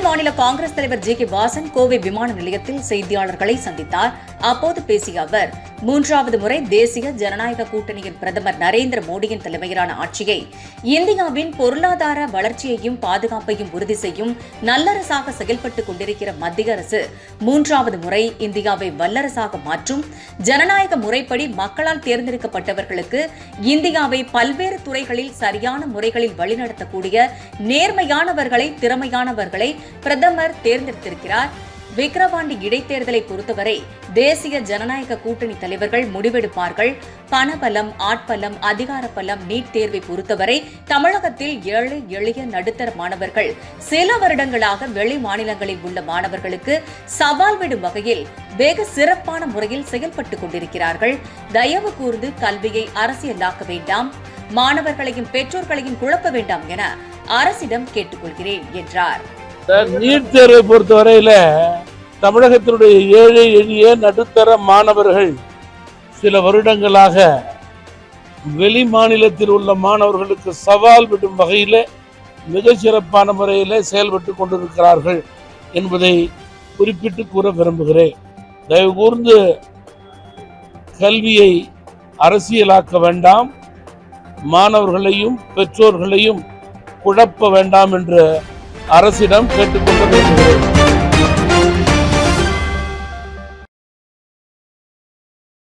மாநில காங்கிரஸ் தலைவர் G K Vasan Kovai விமான நிலையத்தில் செய்தியாளர்களை சந்தித்தார். அப்போது பேசிய அவர், 3வது முறை தேசிய ஜனநாயக கூட்டணியின் பிரதமர் நரேந்திர மோடியின் தலைமையிலான ஆட்சியை இந்தியாவின் பொருளாதார வளர்ச்சியையும் பாதுகாப்பையும் உறுதி செய்யும் நல்லரசாக செயல்பட்டுக் கொண்டிருக்கிற மத்திய அரசு 3வது முறை இந்தியாவை வல்லரசாக மாற்றும் ஜனநாயக முறைப்படி மக்களால் தேர்ந்தெடுக்கப்பட்டவர்களுக்கு இந்தியாவை பல்வேறு துறைகளில் சரியான முறைகளில் வழிநடத்தக்கூடிய நேர்மையானவர்களை, திறமையானவர்களை பிரதமர் தேர்ந்தெடுத்திருக்கிறார். விக்கிரவாண்டி இடைத்தேர்தலை பொறுத்தவரை தேசிய ஜனநாயக கூட்டணி தலைவர்கள் முடிவெடுப்பார்கள். பணபலம், ஆட்பலம், அதிகார பலம், நீட் தேர்வை பொறுத்தவரை தமிழகத்தில் ஏழை, எளிய, நடுத்தர மாணவர்கள் சில வருடங்களாக வெளி மாநிலங்களில் உள்ள மாணவர்களுக்கு சவால் விடும் வகையில் வெகு சிறப்பான முறையில் செயல்பட்டுக் கொண்டிருக்கிறார்கள். தயவு கூர்ந்து கல்வியை அரசியலாக்க வேண்டாம், மாணவர்களையும் பெற்றோர்களையும் குழப்ப வேண்டாம் என அரசிடம் கேட்டுக்கொள்கிறேன் என்றார். நீட் தேர்வை பொறுத்தவரையில தமிழகத்தினுடைய ஏழை, எளிய, நடுத்தர மாணவர்கள் சில வருடங்களாக வெளி மாநிலத்தில் உள்ள மாணவர்களுக்கு சவால் விடும் வகையில் மிக சிறப்பான முறையில் செயல்பட்டு கொண்டிருக்கிறார்கள் என்பதை குறிப்பிட்டு கூற விரும்புகிறேன். தயவு கூர்ந்து கல்வியை அரசியலாக்க வேண்டாம், மாணவர்களையும் பெற்றோர்களையும் குழப்ப வேண்டாம் என்று அரசிடம் கேட்டுக்கொள்ள விரும்புகிறேன்.